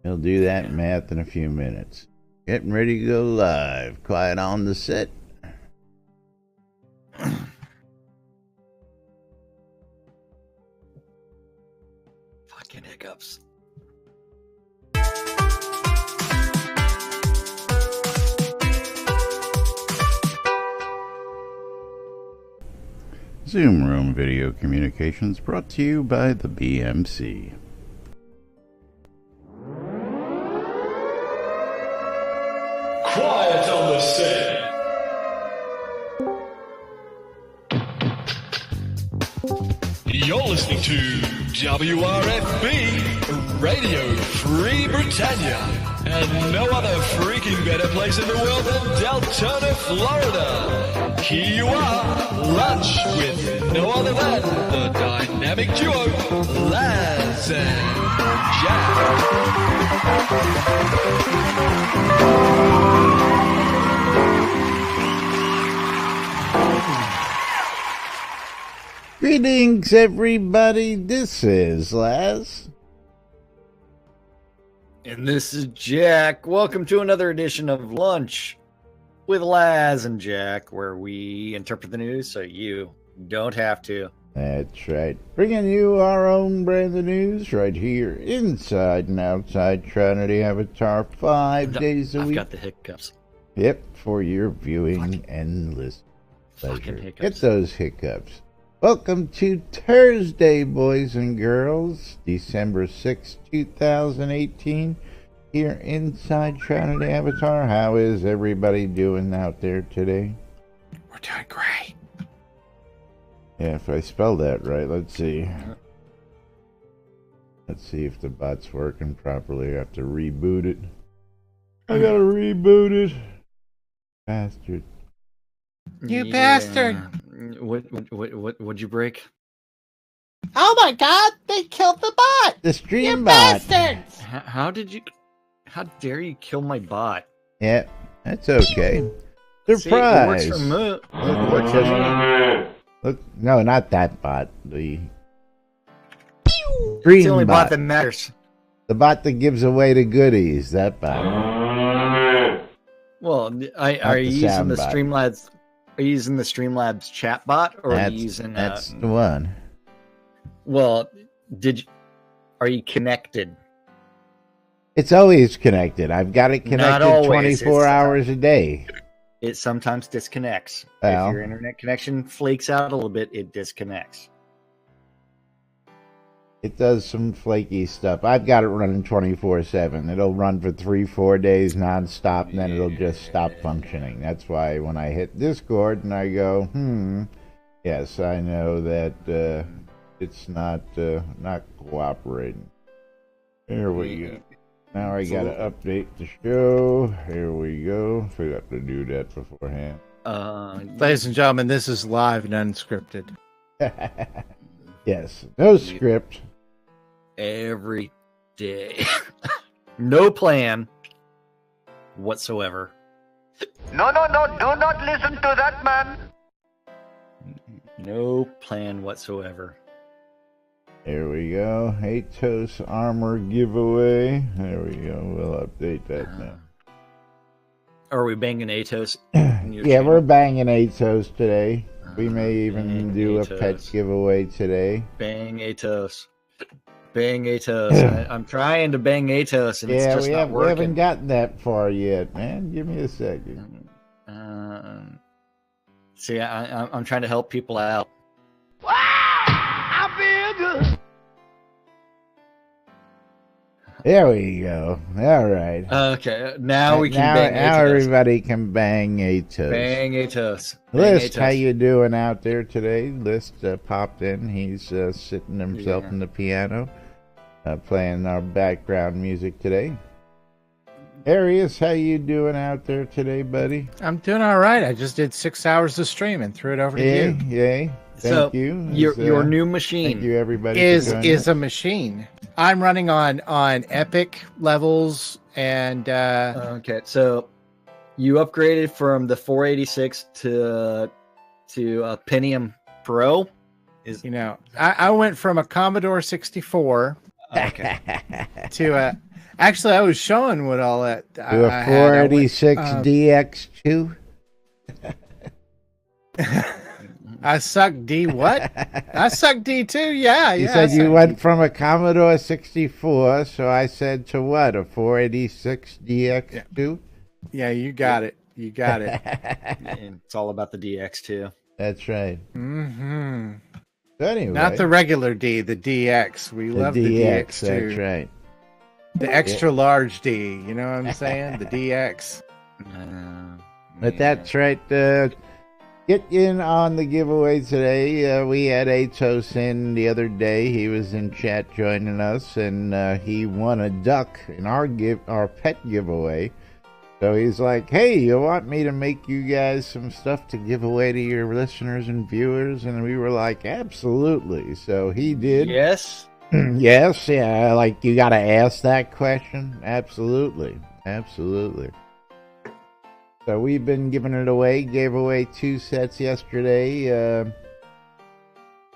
He'll do that math in a few minutes. Getting ready to go live. Quiet on the set. Fucking hiccups. Zoom Room Video Communications brought to you by the BMC. Quiet on the set. You're listening to WRFB Radio Free Britannia, and no other freaking better place in the world than Deltona, Florida. Here you are, lunch with no other than the dynamic duo, Laz and Greetings, everybody. This is Laz. And this is Jack. Welcome to another edition of Lunch with Laz and Jack, where we interpret the news so you don't have to. That's right. Bringing you our own brand of news right here, inside and outside Trinity Avatar, 5 days a week. I've got the hiccups. Yep, for your viewing and listening pleasure. Hiccups. Get those hiccups. Welcome to Thursday, boys and girls, December 6, 2018, here inside Shroud Avatar. How is everybody doing out there today? We're doing great. Yeah, if I spelled that right, let's see. Let's see if the bot's working properly. I have to reboot it. I gotta reboot it. Bastard. You bastard. What'd you break? Oh my god, they killed the bot! The stream You bot. bastards! How dare you kill my bot? Yeah, that's okay. See, it Surprise! works for me. Look, look, look, no, not that bot. The It's stream the only bot bot. that matters. The bot that gives away the goodies. That bot. Well, are you using the Streamlabs? Are you using the Streamlabs chat bot, or are you using? That's the one. Well, are you connected? It's always connected. I've got it Not connected always. 24 hours a day. It sometimes disconnects. Well. If your internet connection flakes out a little bit, it disconnects. It does some flaky stuff. I've got it running 24/7. It'll run for 3-4 days nonstop, and then it'll just stop functioning. That's why when I hit Discord and I go, yes, I know that it's not cooperating. There we go. Now I gotta update the show. Here we go. Forgot to do that beforehand. Ladies and gentlemen, this is live and unscripted. Yes, no script. Every day. No plan whatsoever. No, do not listen to that man. No plan whatsoever. There we go. Atos armor giveaway. There we go. We'll update that now. Are we banging Atos? Yeah, we're banging Atos today. We may even Bang do a Atos. pet giveaway today. Bang Atos. Bang Atos. I'm trying to bang Atos, and it's Yeah, just not we working. haven't gotten that far yet, man. Give me a second. See, I'm trying to help people out. Wow, I feel good. There we go. All right. Okay, now we can bang Now Atos. everybody can bang Atos. Bang Atos. Bang List, Atos. how you doing out there today? List popped in. He's sitting himself in the piano, playing our background music today. Arius, how you doing out there today, buddy? I'm doing all right. I just did 6 hours of stream and threw it over to Yay, you. yay. Thank you. Your new machine Thank you, everybody. Is a machine. I'm running on epic levels and Okay, so you upgraded from the 486 to Pentium Pro. you know I went from a Commodore 64 Okay. to Actually, I was showing what all that Do a I had. I went, 486 DX2. I suck D what? I suck D2. Yeah, You yeah. said I you suck went D2. from a Commodore 64, so I said to what? A 486 DX2? Yeah, you got it. You got it. And it's all about the DX too. That's right. Mm-hmm. So anyway, Not the regular D, the DX. We the love the DX, DX that's too. right. The extra large D. You know what I'm saying? The DX. But that's right. Get in on the giveaway today. We had Atos in the other day. He was in chat joining us, and he won a duck in our pet giveaway. So he's like, "Hey, you want me to make you guys some stuff to give away to your listeners and viewers?" And we were like, "Absolutely." So he did. Yes. Yes, yeah. Like, you got to ask that question. Absolutely, absolutely. So we've been giving it away. Gave away 2 sets yesterday.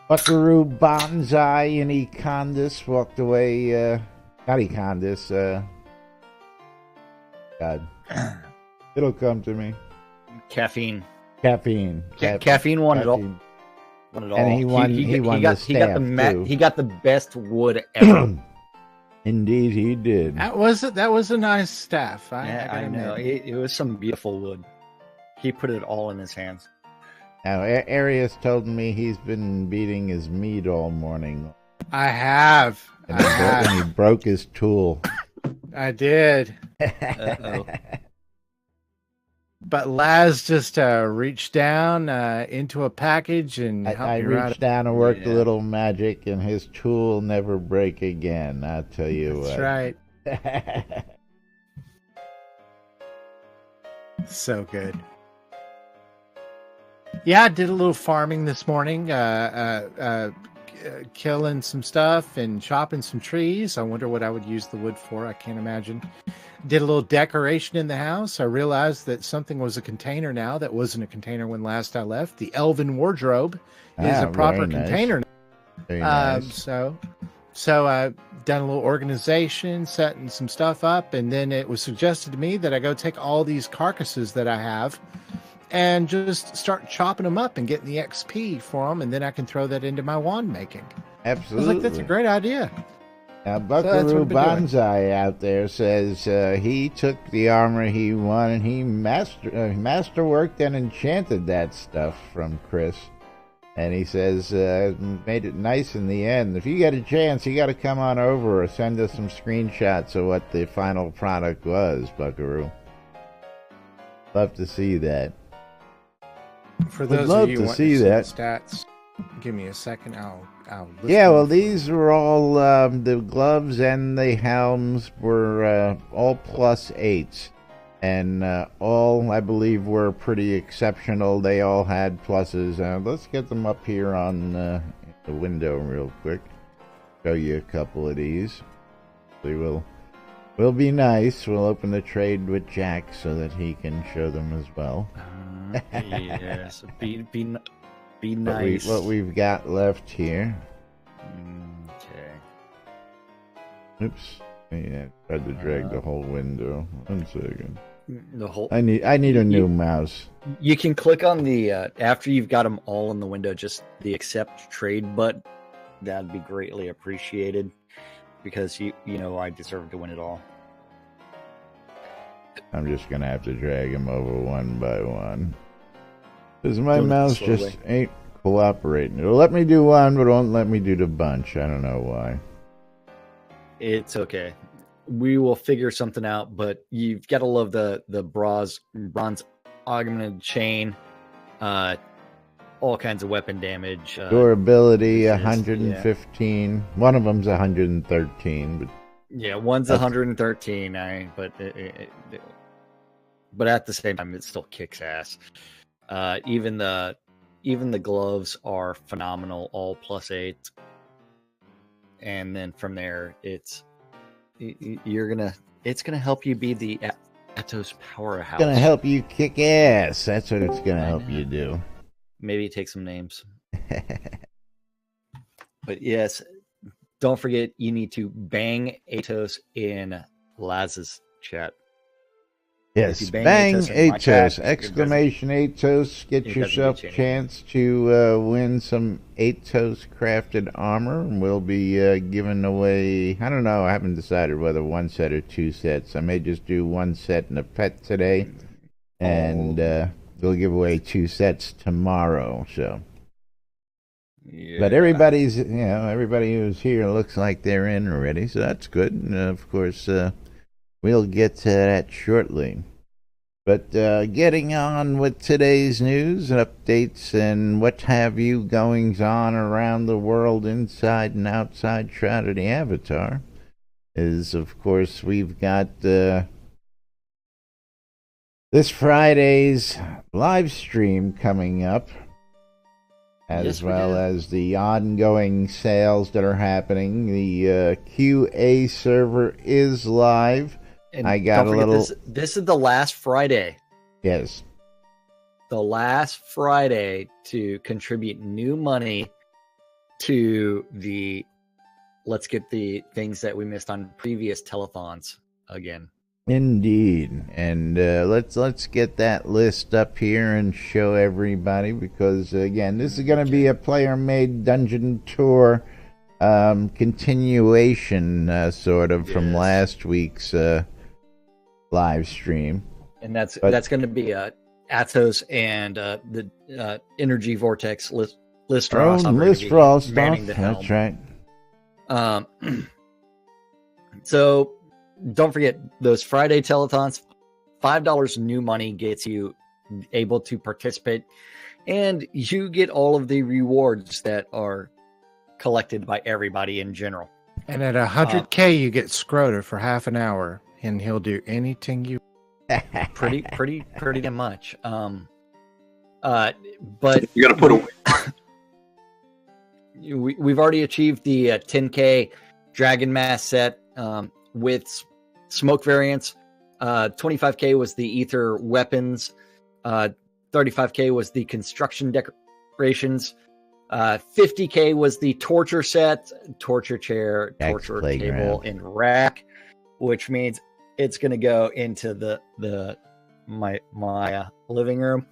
Buckaroo Bonsai and Econdis walked away. Not Econdis. God, it'll come to me. Caffeine. Caffeine. Caffeine won it all. Caffeine. Won it all. And he won. He won the staff too. He got the best wood ever. Indeed, he did. That was a nice staff. I know. It was some beautiful wood. He put it all in his hands. Now, Arius told me he's been beating his meat all morning. I have. And he broke his tool. I did. Uh-oh. But Laz just reached down into a package and helped I me right reached down and worked a little magic, and his tool will never break again. I'll tell you what. That's right. So good. Yeah, I did a little farming this morning, killing some stuff and chopping some trees. I wonder what I would use the wood for. I can't imagine. Did a little decoration in the house. I realized that something was a container now that wasn't a container when last I left. The Elven wardrobe is a proper container. Very nice. So I done a little organization, setting some stuff up, and then it was suggested to me that I go take all these carcasses that I have and just start chopping them up and getting the XP for them, and then I can throw that into my wand making. Absolutely. I was like, that's a great idea. Now, Buckaroo Bonsai out there says he took the armor he won and he masterworked and enchanted that stuff from Chris. And he says made it nice in the end. If you get a chance, you got to come on over or send us some screenshots of what the final product was, Buckaroo. Love to see that. For those love of you to wanting see to that. stats, give me a second. I'll list Yeah, them. well, these were all the gloves and the helms were all +8s, and all I believe were pretty exceptional. They all had pluses. Let's get them up here on the window real quick. Show you a couple of these. We'll be nice. We'll open the trade with Jack so that he can show them as well. Yes, be nice. What we've got left here. Okay. Oops. Yeah, tried to drag the whole window. 1 second. The whole. I need a new mouse. You can click on the after you've got them all in the window, just the accept trade button. That'd be greatly appreciated because you know I deserve to win it all. I'm just gonna have to drag them over one by one. Because my Do it mouse slowly. just ain't cooperating. It'll let me do one, but it won't let me do the bunch. I don't know why. It's okay. We will figure something out, but you've got to love the bronze augmented chain, all kinds of weapon damage. Durability, resist, 115. One of them's 113, but Yeah, one's 113, but at the same time, it still kicks ass. Even the gloves are phenomenal, all +8, and then from there, it's gonna help you be the Atos powerhouse. it's gonna help you kick ass. That's what it's gonna help you do. Maybe take some names, but yes. Don't forget, you need to bang Atos in Laz's chat. Yes, If you bang Atos in my chat, Atos! Exclamation Atos! Get it doesn't yourself get you a chance to win some Atos crafted armor. We'll be giving away. I don't know. I haven't decided whether one set or two sets. I may just do one set and a pet today, and we'll give away two sets tomorrow. So. Yeah. But everybody's, everybody who's here looks like they're in already, so that's good. And of course, we'll get to that shortly. But getting on with today's news, updates, and what have you goings on around the world, inside and outside Shroud of the Avatar, is of course we've got this Friday's live stream coming up, as well as the ongoing sales that are happening. The QA server is live. And I got a little. This is the last Friday. Yes. The last Friday to contribute new money to the. Let's get the things that we missed on previous telethons again. Indeed, and let's get that list up here and show everybody, because again, this is going to be a player-made dungeon tour continuation, sort of, from last week's live stream. And that's going to be Atos and the Energy Vortex Listros. Listros, that's right. So don't forget those Friday telethons. $5 new money gets you able to participate, and you get all of the rewards that are collected by everybody in general. And at 100K, you get Scroder for half an hour, and he'll do anything you. pretty damn much. But you got to put away. We've already achieved the 10K Dragon Mask set with smoke variants. 25K was the Ether weapons. 35K was the construction decorations. 50K was the torture set, torture chair, torture table, and rack, which means it's going to go into my living room.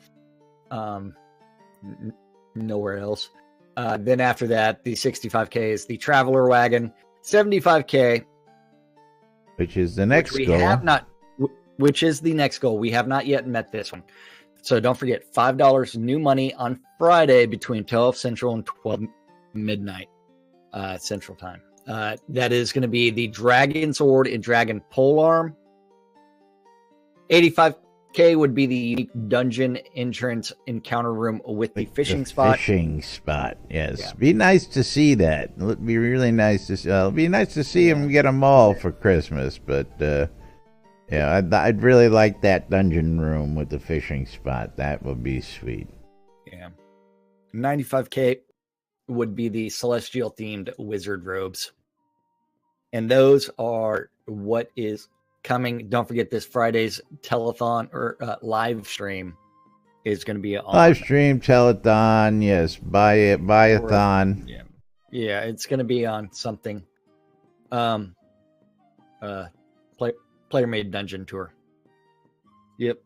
Nowhere else. Then after that, the 65K is the traveler wagon. 75K, which is the next goal. Which is the next goal. We have not yet met this one. So don't forget, $5 new money on Friday between 12 Central and 12 midnight Central Time. That is going to be the Dragon Sword and Dragon Polearm. 85K would be the unique dungeon entrance encounter room with the fishing spot. Fishing spot, yes. Yeah. Be nice to see that. It'd be really nice to see. It'd be nice to see him get them all for Christmas, but yeah, I'd really like that dungeon room with the fishing spot. That would be sweet. Yeah. 95K would be the celestial themed wizard robes. And those are what is coming. Don't forget, this Friday's telethon or live stream is going to be on live stream telethon. Yes, buy-a-thon. Yeah, it's going to be on something. Player made dungeon tour. Yep.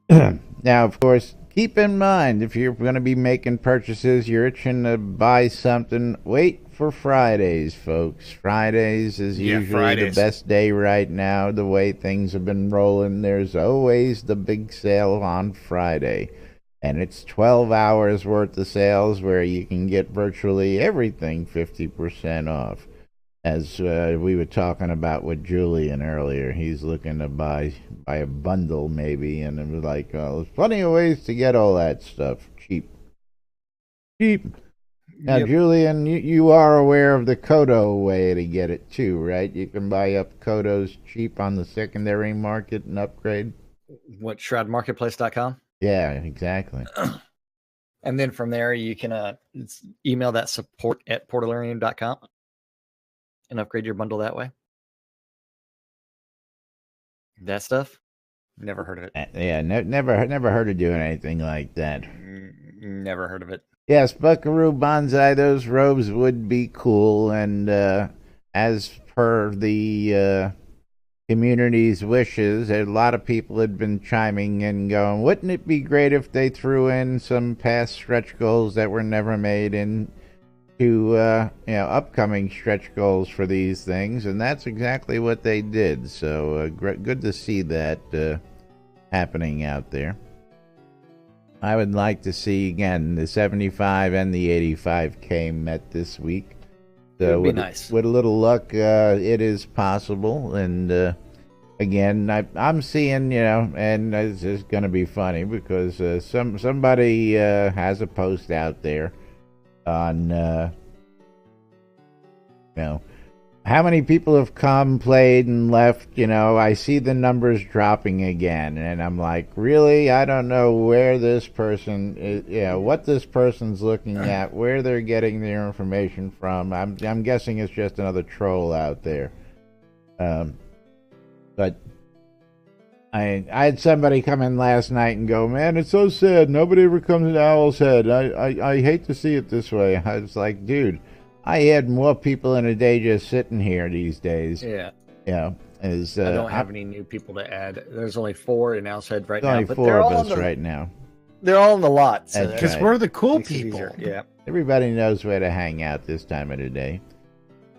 Now, of course, keep in mind, if you're going to be making purchases, you're itching to buy something, wait for Fridays, folks. Fridays is usually the best day right now, the way things have been rolling. There's always the big sale on Friday, and it's 12 hours worth of sales where you can get virtually everything 50% off. As we were talking about with Julian earlier, he's looking to buy a bundle maybe, and it was like, there's plenty of ways to get all that stuff cheap. Now, yep. Julian, you are aware of the Kodo way to get it too, right? You can buy up Kodos cheap on the secondary market and upgrade. What, shroudmarketplace.com? Yeah, exactly. And then from there, you can email that support@portalarium.com. and upgrade your bundle that way. That stuff, never heard of it. Yeah, never heard of doing anything like that. Never heard of it. Yes, Buckaroo Banzai, those robes would be cool, and as per the community's wishes. A lot of people had been chiming in, going, "Wouldn't it be great if they threw in some past stretch goals that were never made into upcoming stretch goals for these things?" And that's exactly what they did. So good to see that happening out there. I would like to see, again, the 75 and the 85K met this week. It would be nice. With a little luck, it is possible. And again, I'm seeing, and it's just going to be funny because somebody has a post out there on, how many people have come, played, and left. I see the numbers dropping again, and I'm like, really? I don't know where this person is, what this person's looking at, where they're getting their information from. I'm guessing it's just another troll out there. But I had somebody come in last night and go, "Man, it's so sad. Nobody ever comes to Owl's Head. I hate to see it this way." I was like, dude, I had more people in a day just sitting here these days. Yeah. I don't have any new people to add. There's only 4 in Owl's Head right now. Only 4 of us right now. They're all in the lot. Because we're the cool people. Yeah. Everybody knows where to hang out this time of the day.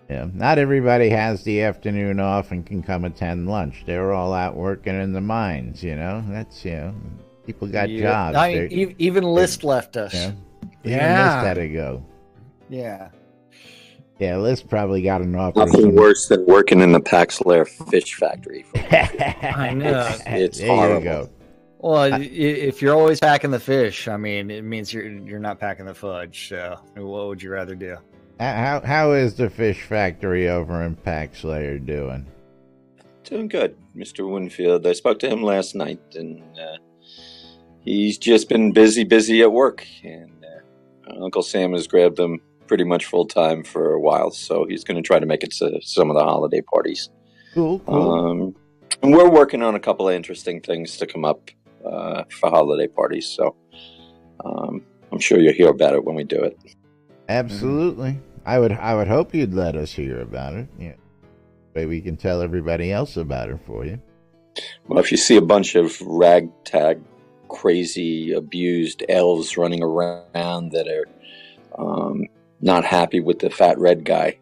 Not everybody has the afternoon off and can come attend lunch. They're all out working in the mines, That's, people got jobs. Even List left us. Even List had to go. Yeah. Yeah, List probably got an offer. Nothing worse than working in the Paxlair fish factory. I know. It's there horrible. You go. Well, if you're always packing the fish, I mean, it means you're not packing the fudge. So, what would you rather do? How is the fish factory over in Paxlayer doing? Doing good, Mr. Winfield. I spoke to him last night, and he's just been busy at work. And Uncle Sam has grabbed him pretty much full time for a while, so he's going to try to make it to some of the holiday parties. Cool. And we're working on a couple of interesting things to come up for holiday parties, so I'm sure you'll hear about it when we do it. Absolutely. I would hope you'd let us hear about it. Yeah, way we can tell everybody else about it for you. Well, if you see a bunch of ragtag, crazy, abused elves running around that are not happy with the fat red guy,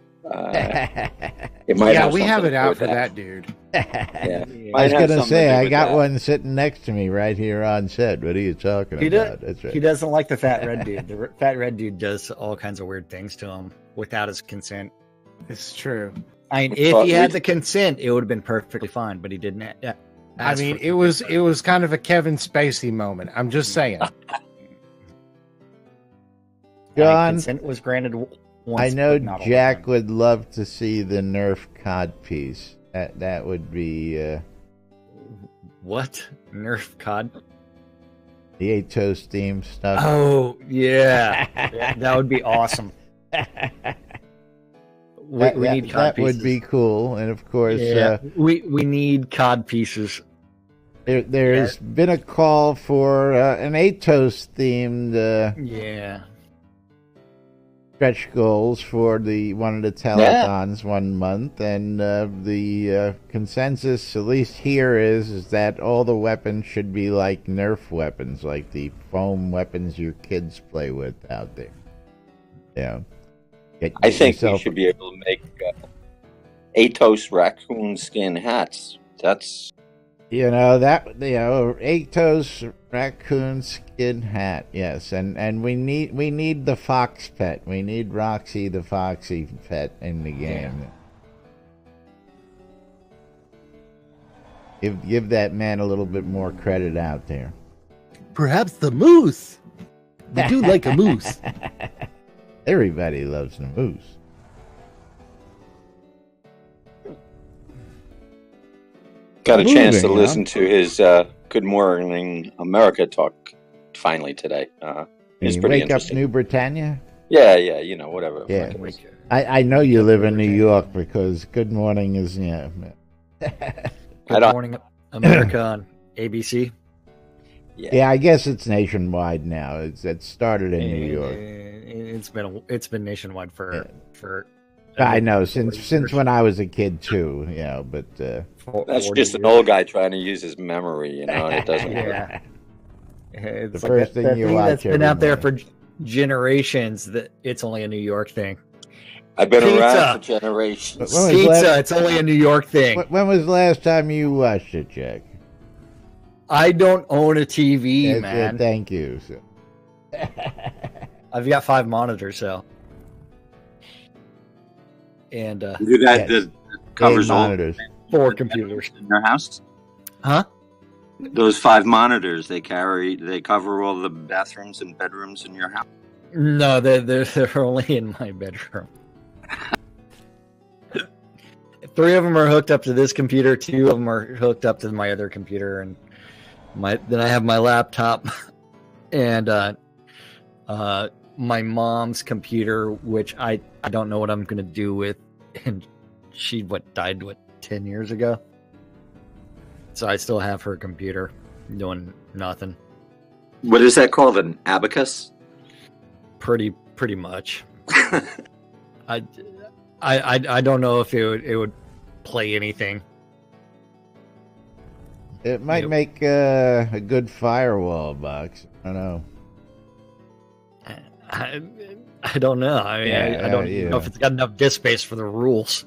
it might. Yeah, we have it out for that dude. Yeah. I was gonna say I got one sitting next to me right here on set. What are you talking about? That's right. He doesn't like the fat red dude. The fat red dude does all kinds of weird things to him without his consent. It's true. I mean, if he had the consent, it would have been perfectly fine, but he didn't. I mean, it was kind of a Kevin Spacey moment. I'm just saying. John, consent was granted once. I know Jack would love to see the Nerf cod piece. That would be what? Nerf cod? The 8 Toast theme stuff. Oh yeah, that would be awesome. We need cod that pieces. would be cool, and of course, we need cod pieces. There's been a call for an 8 Toast themed stretch goals for one of the telethons 1 month, and the consensus, at least here, is that all the weapons should be like Nerf weapons, like the foam weapons your kids play with out there. Yeah. I think we should be able to make Atos raccoon skin hats. That's Atos raccoon skin hat, yes, and we need the fox pet. We need Roxy the foxy pet in the game. Give that man a little bit more credit out there. Perhaps the moose. We do like a moose. Everybody loves the moose. Got a chance to listen to his Good Morning America talk finally today. It's pretty interesting. Wake Up New Britannia? Yeah, whatever. Yeah. I know you live in New York because Good Morning is, Good Morning America on ABC. Yeah, I guess it's nationwide now. It started in New York. It's been nationwide for I know since when I was a kid too, but That's 40 just an years. old guy trying to use his memory, and it doesn't work. Yeah. It's The first thing you watch that's been every out there morning. for generations. That it's only a New York thing. I've been Pizza. around for generations. When was Pizza. last- It's only a New York thing. when was the last time you watched it, Jack? I don't own a TV, Yes, man. thank you. So. I've got 5 monitors, so. And You got Yes. the covers Eight all monitors. 4 computers. in your house. Huh? Those 5 monitors they cover all the bathrooms and bedrooms in your house. No, they're only in my bedroom. 3 of them are hooked up to this computer. 2 of them are hooked up to my other computer, and then I have my laptop and my mom's computer, which I don't know what I'm gonna do with. And she died 10 years ago, so I still have her computer doing nothing. What is that called? An abacus? Pretty much. I don't know if it would play anything. It might Yep. make a good firewall box. I don't know. I don't know. I mean, I don't yeah. know if it's got enough disk space for the rules.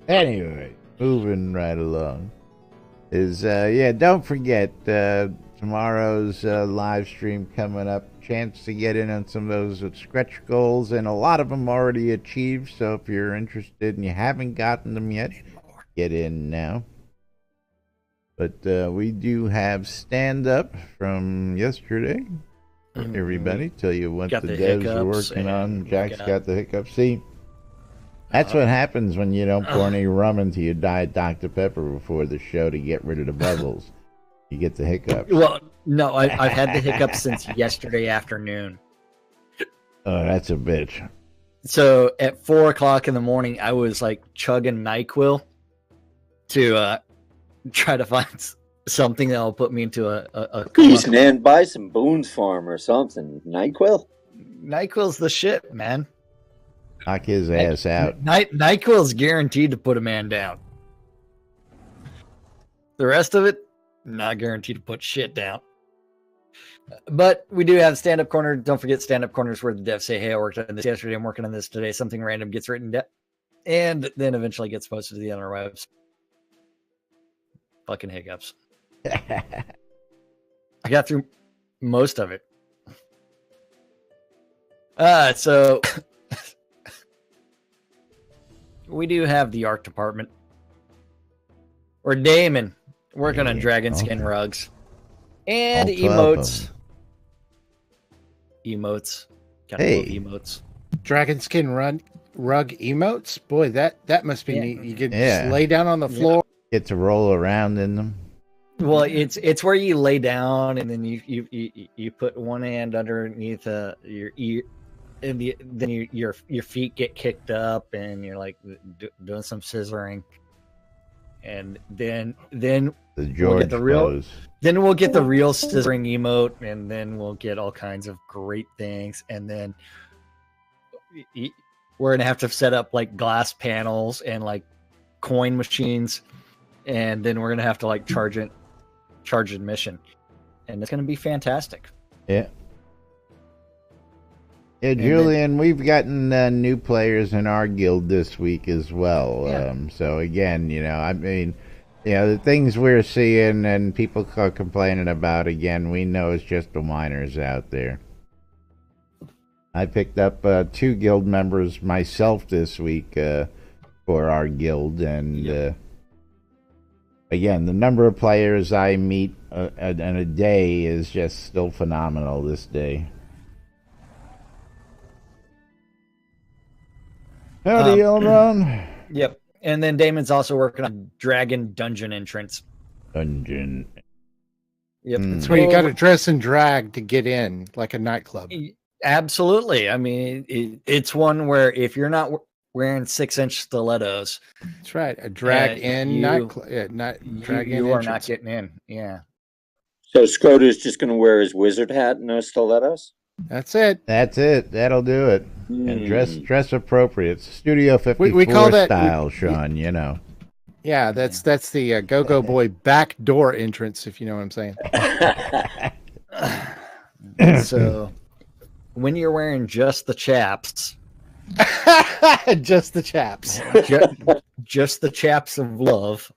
Anyway, moving right along. Don't forget tomorrow's live stream coming up. Chance to get in on some of those stretch goals, and a lot of them already achieved. So if you're interested and you haven't gotten them yet, get in now. But we do have stand up from yesterday. Everybody, tell you what Got the the devs are hiccups working on. and Jack's got- got the hiccups. See, that's what happens when you don't pour any rum into your Diet Dr. Pepper before the show to get rid of the bubbles. You get the hiccups. Well, no, I've had the hiccups since yesterday afternoon. Oh, that's a bitch. So at 4:00 in the morning, I was like chugging NyQuil to try to find something that will put me into a Jeez, man, buy some Boone's Farm or something. NyQuil? NyQuil's the shit, man. Knock his ass out. NyQuil's guaranteed to put a man down. The rest of it, not guaranteed to put shit down. But we do have stand-up corner. Don't forget stand-up corners where the devs say, hey, I worked on this yesterday, I'm working on this today. Something random gets written down and then eventually gets posted to the other webs. Fucking hiccups. I got through most of it. So we do have the art department. Or Damon working on dragon skin rugs. And All 12 of emotes. them. Emotes. Got Hey. love emotes. Dragon skin rug emotes. Boy, that must be Yeah. neat. You could Yeah. just lay down on the floor. Get to roll around in them. Well, it's where you lay down and then you put one hand underneath your ear, and then your feet get kicked up and you're like doing some scissoring, and then The we'll George get the real pose. then we'll get the real scissoring emote, and then we'll get all kinds of great things, and then we're gonna have to set up like glass panels and like coin machines, and then we're gonna have to like charge admission, and it's gonna be fantastic. Yeah. Yeah, And Julian, we've gotten new players in our guild this week as well. Yeah. So again, I mean, the things we're seeing and people are complaining about, again, we know it's just the whiners out there. I picked up 2 guild members myself this week for our guild, and again, the number of players I meet in a day is just still phenomenal this day. Howdy, Elron. Yep. And then Damon's also working on Dragon Dungeon entrance. Dungeon. Yep. Mm. That's where you got to dress and drag to get in, like a nightclub. Absolutely. I mean, it's one where if you're not wearing 6-inch stilettos, That's right. A drag in you- nightclub. Yeah, drag in you are not entrance. getting in. Yeah. So Scrota's just going to wear his wizard hat and no stilettos? That's it. That's it. That'll do it. And dress appropriate. It's Studio 54 We call that style, Sean. You know. Yeah, that's the Go-Go Boy back door entrance, if you know what I'm saying. So when you're wearing just the chaps, Just the chaps. just the chaps of love,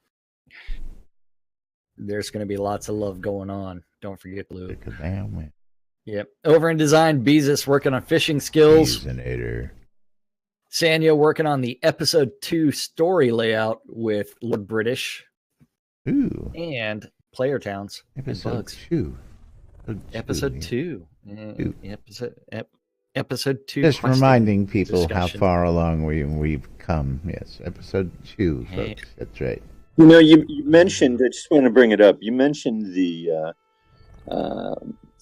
there's going to be lots of love going on. Don't forget Blue. Yep. Over in design, Beezus working on fishing skills. Beezinator. Sanya working on the episode 2 story layout with Lord British. Ooh. And Player Towns. Episode 2. Episode 2. Episode 2. Just reminding people discussion. how far along we've come. Yes, episode 2, folks. That's right. You know, you mentioned, I just want to bring it up, you mentioned the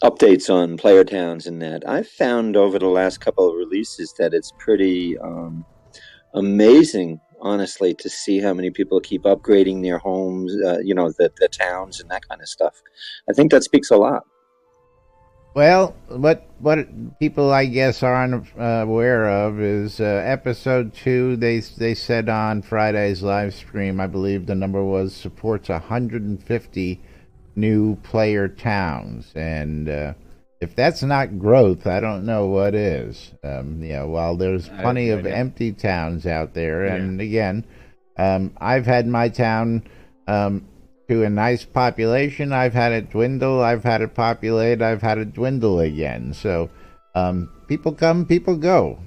updates on Player Towns and that. I've found over the last couple of releases that it's pretty amazing, honestly, to see how many people keep upgrading their homes, the towns and that kind of stuff. I think that speaks a lot. Well, what people, I guess, aren't aware of is episode 2, they said on Friday's live stream, I believe the number was, supports 150 new player towns. And if that's not growth, I don't know what is. While there's plenty of empty towns out there, and again, I've had my town to a nice population. I've had it dwindle. I've had it populate. I've had it dwindle again. So people come, people go.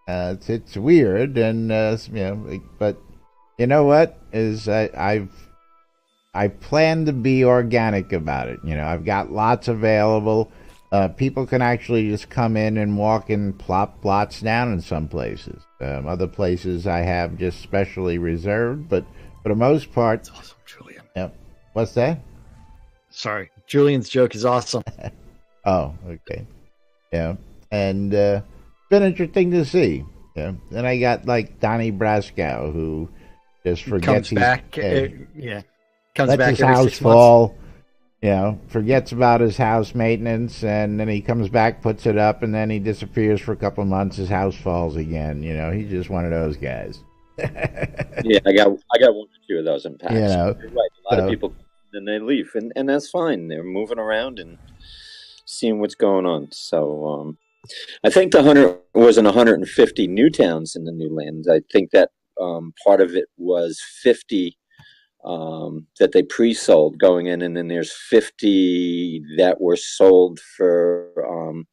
It's weird, and but you know what is I plan to be organic about it. I've got lots available. People can actually just come in and walk and plop plots down in some places. Other places I have just specially reserved, but for the most part, It's awesome, Julian. Yep. What's that? Sorry. Julian's joke is awesome. Oh, okay. Yeah. And it's been interesting to see. Yeah. Then I got like Donnie Brascow, who just forgets Comes back. Comes lets back his every house 6 months. fall. Forgets about his house maintenance, and then he comes back, puts it up, and then he disappears for a couple of months. His house falls again. He's just one of those guys. Yeah, I got 1 or 2 of those in packs. You're right. A lot of people, then they leave, and that's fine. They're moving around and seeing what's going on. So I think the 100 wasn't 150 new towns in the new land. I think that part of it was 50 that they pre-sold going in, and then there's 50 that were sold for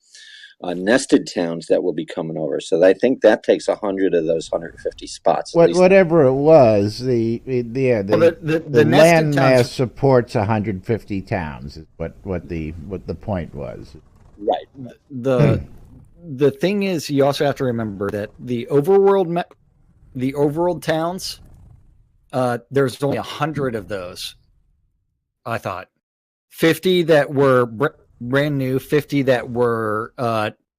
nested towns that will be coming over. So I think that takes 100 of those 150 spots. Whatever it was, the nested land mass towns- supports 150 towns. Is what the point was. Right. The thing is, you also have to remember that the overworld towns, there's only 100 of those. I thought 50 that were brand new, 50 that were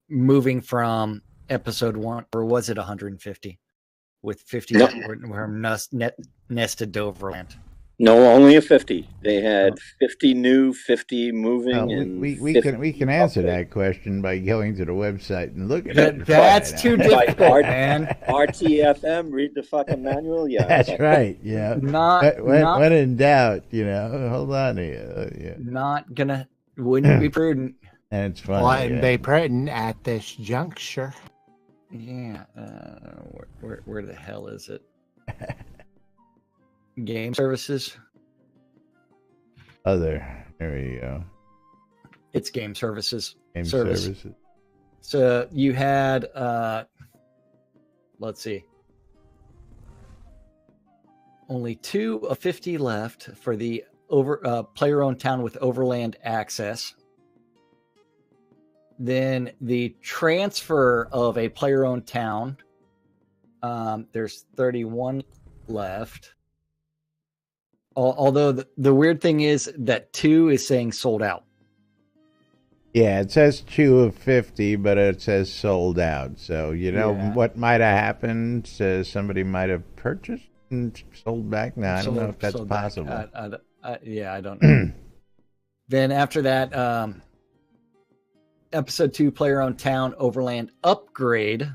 moving from episode 1, or was it 150 with 50 that were nested to Overland? No, only a 50. They had 50 new, 50 moving, and we can answer that question by going to the website and look at it. That's too difficult, man. RTFM, read the fucking manual. Yeah, that's right. Yeah, when in doubt, hold on here. Yeah. Wouldn't be prudent. And it's fun. Wouldn't be prudent at this juncture. Yeah. Where the hell is it? Game services. There we go. It's game services. Game services. So you had, let's see, only 2 of 50 left for the player-owned town with overland access. Then the transfer of a player-owned town, there's 31 left. Although the weird thing is that 2 is saying sold out. Yeah, it says 2 of 50, but it says sold out. So, what might have happened? Somebody might have purchased and sold back. No, I don't know if that's possible. I don't know. Then after that, Episode 2 player-owned town overland upgrade.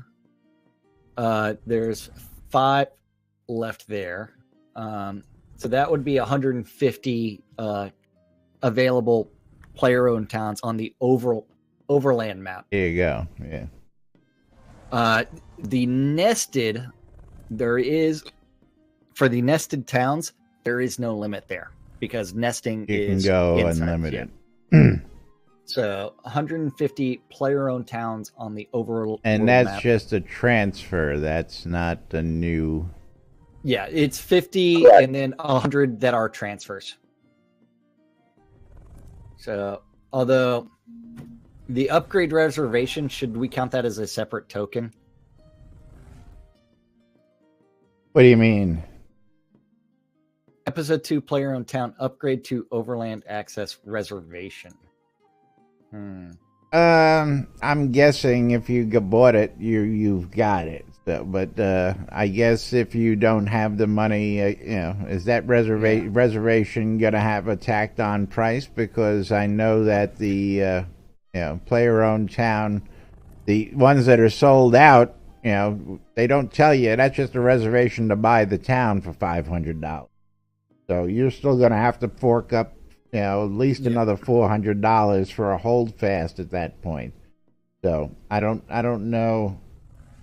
There's 5 left there. So that would be 150 available player-owned towns on the overland map. There you go. Yeah. The nested, for the nested towns, there is no limit there because nesting You is can go inside, unlimited. yeah. So 150 player-owned towns on the overall And that's map. just a transfer. That's not a new. Yeah, it's 50 Correct. and then 100 that are transfers. So, although the upgrade reservation, should we count that as a separate token? What do you mean? Episode 2 player-owned town upgrade to overland access reservation. I'm guessing if you bought it, you've got it. So, but I guess if you don't have the money, is that reservation gonna have a tacked on price? Because I know that the player-owned town, the ones that are sold out, they don't tell you that's just a reservation to buy the town for $500. So you're still gonna have to fork up, at least another $400 for a hold fast at that point. So I don't know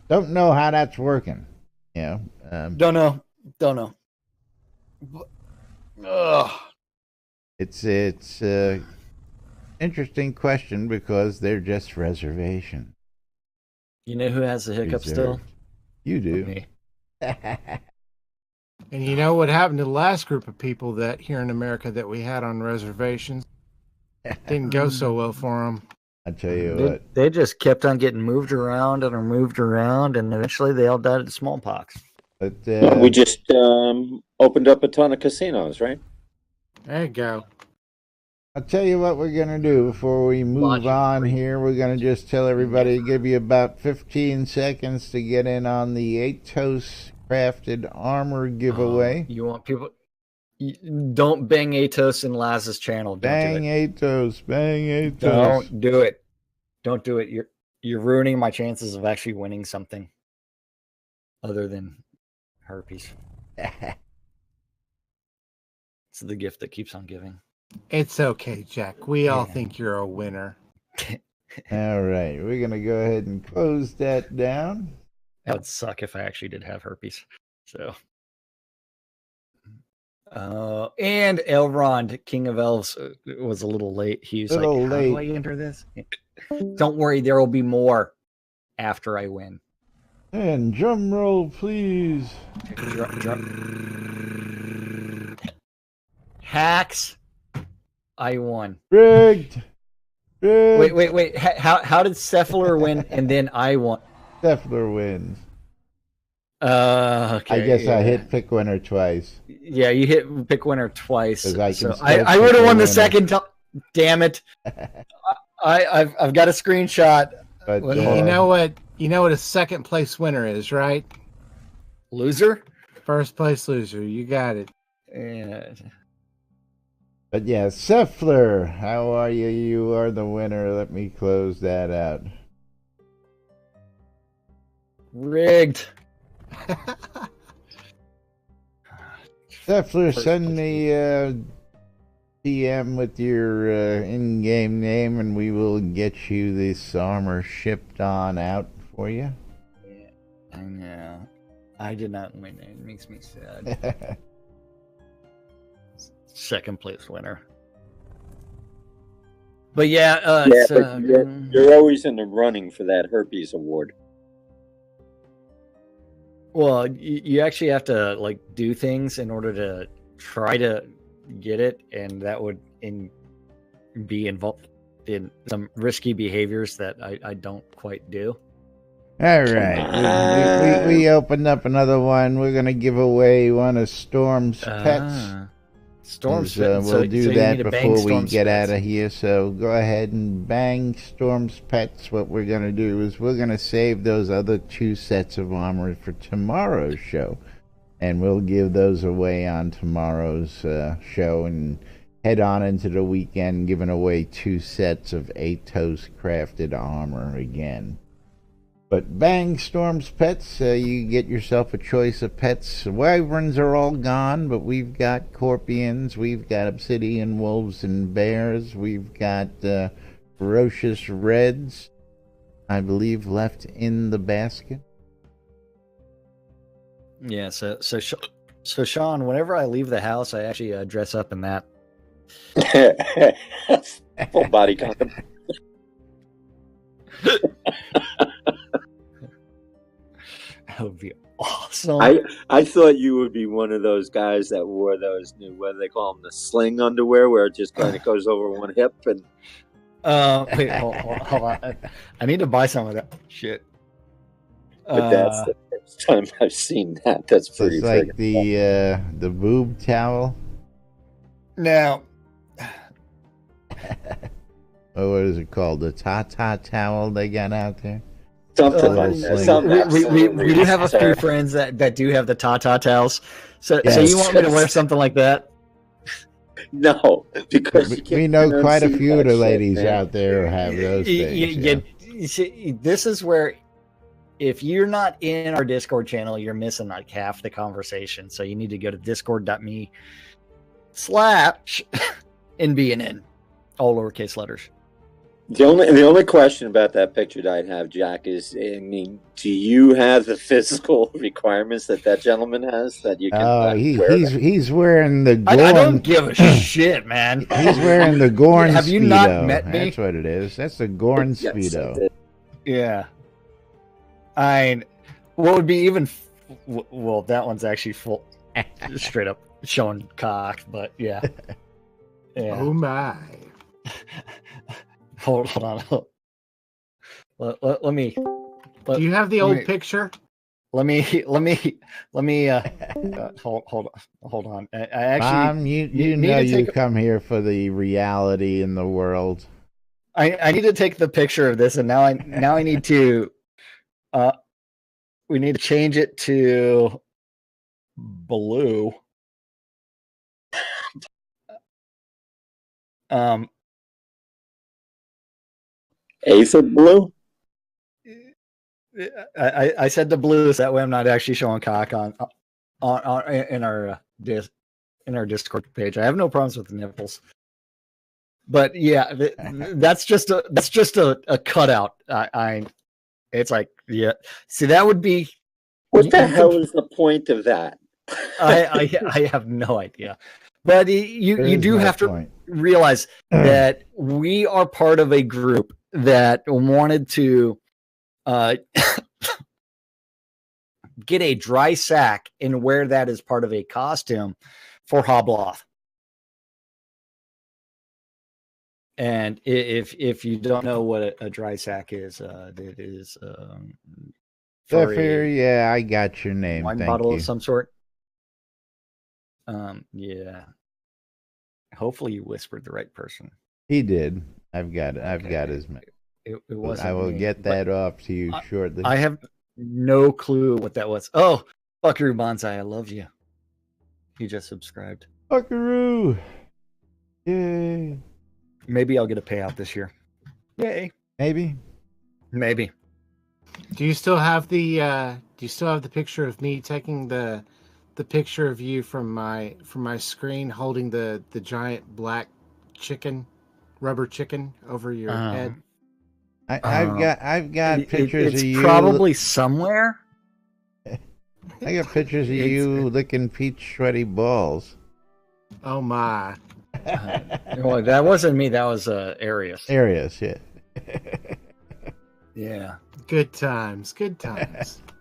how that's working. Don't know. Ugh. It's a interesting question because they're just reservations. You know who has the hiccup still? Reserved. You do. Me. And you know what happened to the last group of people that here in America that we had on reservations? Didn't go so well for them. I tell you what. They just kept on getting moved around, and eventually they all died of smallpox. But We just opened up a ton of casinos, right? There you go. I'll tell you what we're gonna do before we move on here. We're gonna just tell everybody, give you about 15 seconds to get in on the Atos crafted armor giveaway. You want people? Don't bang Atos in Laz's channel. Bang Atos, bang Atos. Don't do it. Don't do it. You're ruining my chances of actually winning something other than herpes. It's the gift that keeps on giving. It's okay, Jack. We all think you're a winner. All right, we're gonna go ahead and close that down. That would suck if I actually did have herpes. So, and Elrond, King of Elves, was a little late. He was Little like, "How do I late. enter this?" Don't worry, there will be more after I win. And drum roll, please. Hacks. I won. Rigged. Rigged. Wait. How did Cephaler win and then I won? Steffler wins. Okay. I guess I hit pick winner twice. Yeah, you hit pick winner twice. 'Cause I So can still I pick would have a won the winner. second time. Damn it! I've got a screenshot. But Well, You know what a second place winner is, right? Loser. First place loser. You got it. Yeah. But yeah, Seffler, how are you? You are the winner. Let me close that out. Rigged. Seffler, send me a DM with your in-game name, and we will get you this armor shipped on out for you. I know. I did not win. It makes me sad. Second place winner. But yeah, but you're always in the running for that herpes award. well, you actually have to like do things in order to try to get it, and that would be involved in some risky behaviors that I don't quite do. All right, we opened up another one. We're gonna give away one of Storm's pets. Storm's We'll do that before we Storm's get pets. out of here. So go ahead and bang Storm's pets. What we're gonna do is we're gonna save those other 2 sets of armor for tomorrow's show, and we'll give those away on tomorrow's show. And head on into the weekend giving away 2 sets of Atos crafted armor again. But bang, Storm's Pets, you get yourself a choice of pets. Wyverns are all gone, but we've got Corpians, we've got Obsidian Wolves and Bears, we've got Ferocious Reds, I believe, left in the basket. Yeah, so Sean, whenever I leave the house, I actually dress up in that. Full body condom. That would be awesome. I thought you would be one of those guys that wore those new, what do they call them, the sling underwear, where it just kind of goes over one hip. And wait, hold on. I need to buy some of that shit. but that's the first time I've seen that. That's pretty. It's like the boob towel. Now, Oh, what is it called? The Tata towel they got out there. Something like that. Something we do have a few friends that do have the Tata towels. So Yes. you want me to wear something like that? No, because We know quite a few of the ladies out there who have those things. You see, this is where, if you're not in our Discord channel, you're missing like half the conversation. So you need to go to discord.me/NBNN, all lowercase letters. The only question about that picture that I'd have, Jack, is, I mean, do you have the physical requirements that gentleman has that you can wear? He's wearing the Gorn. I don't give a shit, man. He's wearing the Gorn Have you Speedo. not met me? That's what it is. That's the Gorn Yes, Speedo. Yeah. What would be even... Well, that one's actually full, straight up showing cock, but yeah. Yeah. Oh my. Hold on. Let me. Do you have the old picture? Let me. Hold on. I actually. Mom, you know you come here for the reality in the world. I need to take the picture of this, and now I need to. We need to change it to blue. Aphid blue? I said the blue, so that way I'm not actually showing cock on in our Discord page. I have no problems with the nipples, but yeah, that's just a cutout. It's like, yeah. See, that would be. What the hell is the point of that? I have no idea. But you do have to realize that we are part of a group that wanted to get a dry sack and wear that as part of a costume for Hobloth. And if you don't know what a dry sack is, it is yeah, I got your name. Wine Thank bottle you. of some sort. Yeah. Hopefully you whispered the right person. He did. I've got his. It wasn't. I will get that off to you shortly. I have no clue what that was. Oh, Buckaroo Bonsai, I love you. He just subscribed. Buckaroo! Yay! Maybe I'll get a payout this year. Yay! Maybe. Do you still have the picture of me taking the picture of you from my screen holding the giant black rubber chicken over your head? I've got pictures of you. It's probably somewhere. I got pictures of you licking peach sweaty balls. Oh my! Well, that wasn't me. That was Arius. Arius, yeah. Yeah. Good times.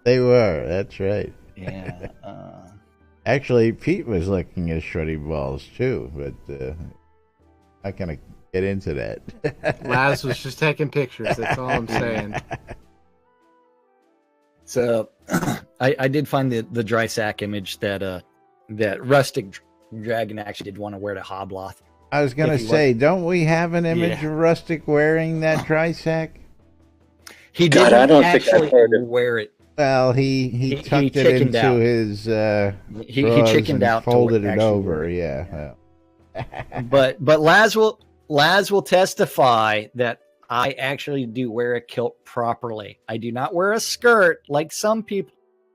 They were. That's right. Yeah. Actually, Pete was licking his sweaty balls too, but not gonna get into that. Laz was just taking pictures. That's all I'm saying. So, I did find the dry sack image that Rustic Dragon actually did want to wear to Hobloth. I was gonna say, don't we have an image of Rustic wearing that dry sack? He didn't actually wear it. Well, he tucked it into his he chickened out, folded it over. Yeah. but Laz will testify that I actually do wear a kilt properly. I do not wear a skirt like some people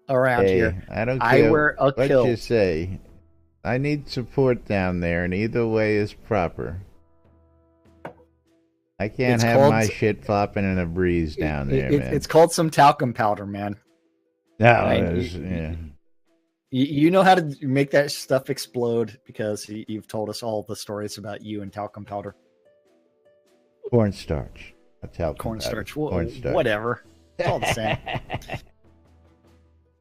around here. I don't I care wear a what kilt. you say. I need support down there, and either way is proper. I can't have my shit flopping in a breeze down there, man. It's called some talcum powder, man. No, Right? yeah. You know how to make that stuff explode because you've told us all the stories about you and talcum powder. Cornstarch. Cornstarch. Cornstarch. Whatever. It's all the same.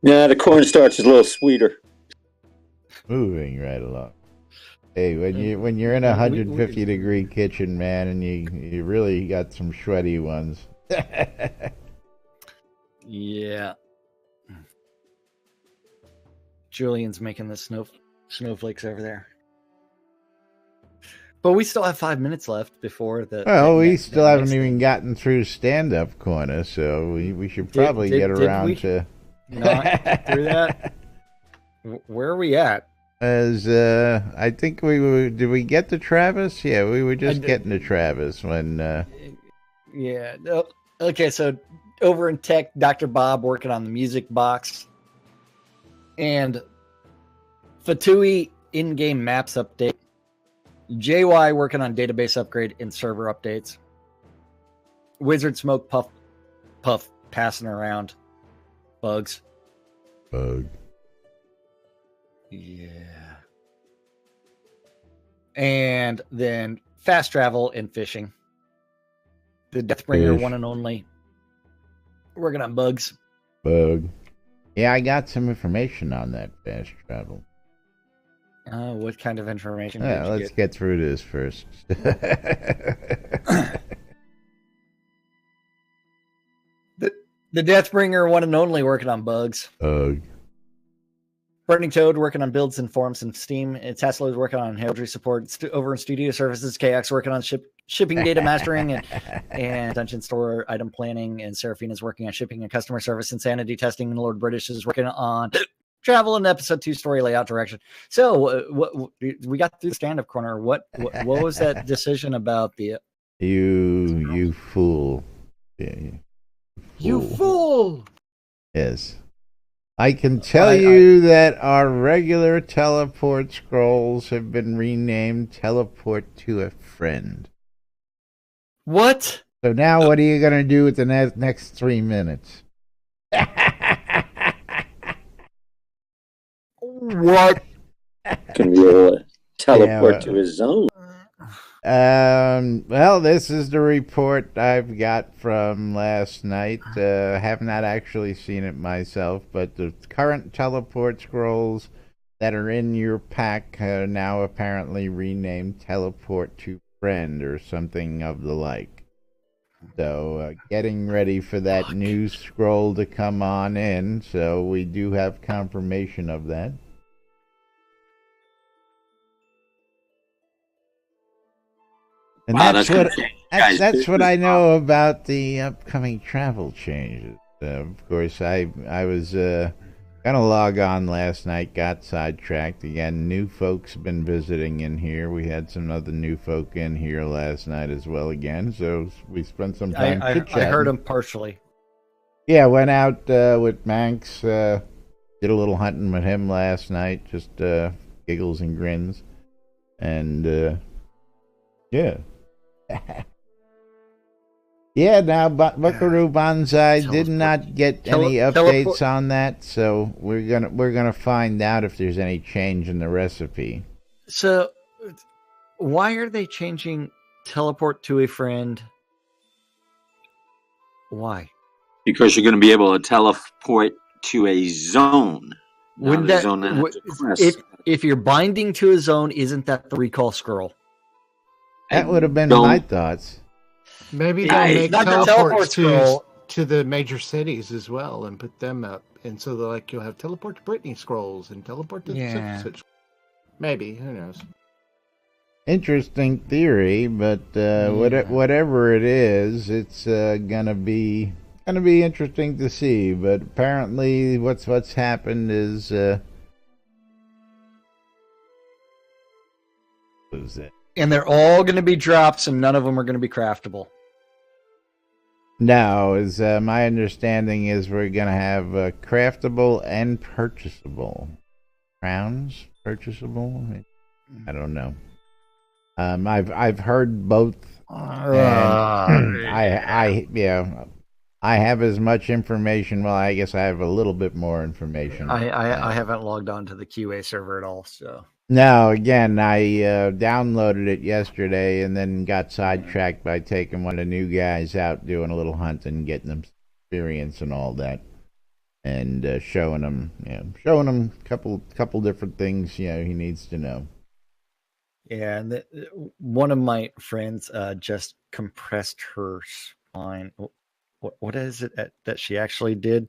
Yeah, the cornstarch is a little sweeter. Moving right along. Hey, when you're in a 150-degree kitchen, man, and you really got some sweaty ones. Yeah. Julian's making the snowflakes over there. But we still have 5 minutes left before the. Well, we still haven't even gotten through stand-up corner, so we should probably get around to. Not get through that. Where are we at? As I think we were. Did we get to Travis? Yeah, we were just getting to Travis when. Yeah. No, okay, so over in tech, Dr. Bob working on the music box, and Fatui in-game maps update. JY working on database upgrade and server updates. Wizard Smoke Puff passing around bugs. Bug. Yeah. And then fast travel and fishing. The Deathbringer one and only. Working on bugs. Bug. Yeah, I got some information on that fast travel. What kind of information? Yeah, let's get through this first. The Deathbringer one and only working on bugs. Bug. Burning Toad working on builds and forums and Steam. Tesla is working on heraldry support over in Studio Services. KX working on shipping data mastering and Dungeon Store item planning. And Seraphine is working on shipping and customer service insanity testing. And Lord British is working on travel and episode 2 story layout direction. So what we got through the stand-up corner. What was that decision about the? You fool! Yeah, you fool! Yes. I can tell you that our regular teleport scrolls have been renamed Teleport to a Friend. What? So now what are you going to do with the next 3 minutes? What? Can be able to teleport to his zone. Well, this is the report I've got from last night. Have not actually seen it myself, but the current teleport scrolls that are in your pack are now apparently renamed Teleport to Friend or something of the like. So, getting ready for that new scroll to come on in, so we do have confirmation of that. And wow, that's what I know about the upcoming travel changes. Of course, I was gonna log on last night, got sidetracked again. New folks have been visiting in here. We had some other new folk in here last night as well again. So we spent some time chit-chatting. I heard him partially. Yeah, went out with Manx. Did a little hunting with him last night. Just giggles and grins, and yeah. Yeah, now Buckaroo Banzai did not get any updates on that, so we're gonna find out if there's any change in the recipe. So, why are they changing teleport to a friend? Why? Because you're going to be able to teleport to a zone. Wouldn't if you're binding to a zone, isn't that the recall scroll? That would have been my thoughts. Maybe they'll make teleports to the major cities as well and put them up. And so you'll have teleport to Brittany scrolls and teleport to such. Maybe, who knows? Interesting theory, but whatever it is, it's gonna be interesting to see. But apparently, what's happened is Was it? And they're all going to be drops, and none of them are going to be craftable. No, is my understanding is we're gonna have craftable and purchasable crowns. Purchasable? I don't know. I've heard both. And I have as much information. Well, I guess I have a little bit more information. I haven't logged on to the QA server at all, so. No, again, I downloaded it yesterday and then got sidetracked by taking one of the new guys out doing a little hunting and getting them experience and all that, and showing him a couple different things he needs to know. Yeah, and one of my friends just compressed her spine. What is it that she actually did?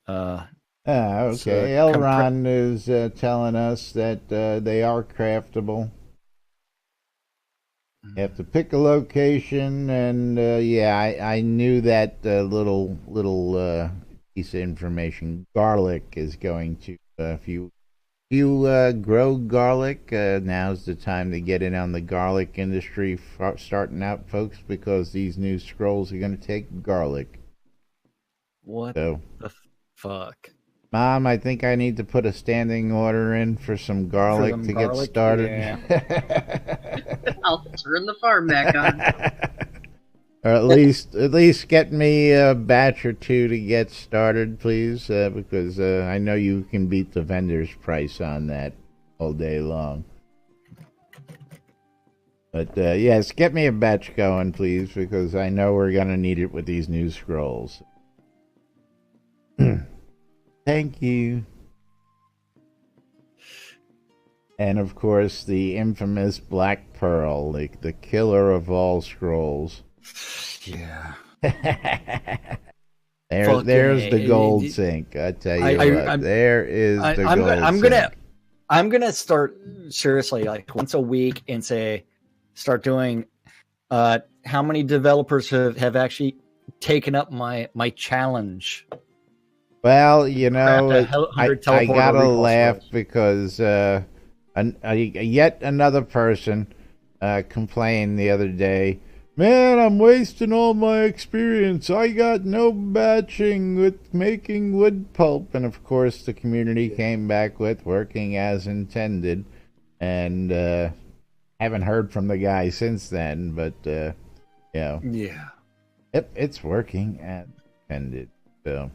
Okay. So Elron is telling us that they are craftable. You have to pick a location, and I knew that little piece of information. Garlic is going to if you grow garlic, now's the time to get in on the garlic industry, starting out, folks, because these new scrolls are going to take garlic. What the fuck? Mom, I think I need to put a standing order in for some garlic get started. Yeah. I'll turn the farm back on. Or at least get me a batch or two to get started, please, because I know you can beat the vendor's price on that all day long. But yes, get me a batch going, please, because I know we're gonna need it with these new scrolls. Thank you. And of course, the infamous Black Pearl, the killer of all scrolls. Yeah. There's the gold sink. I tell you what, there is the gold sink. I'm gonna start seriously, like once a week, and start doing. How many developers have actually taken up my challenge? Well, I gotta laugh because yet another person complained the other day. Man, I'm wasting all my experience. I got no batching with making wood pulp. And of course, the community came back with working as intended. And haven't heard from the guy since then. But, Yeah. Yep, it's working as intended. So.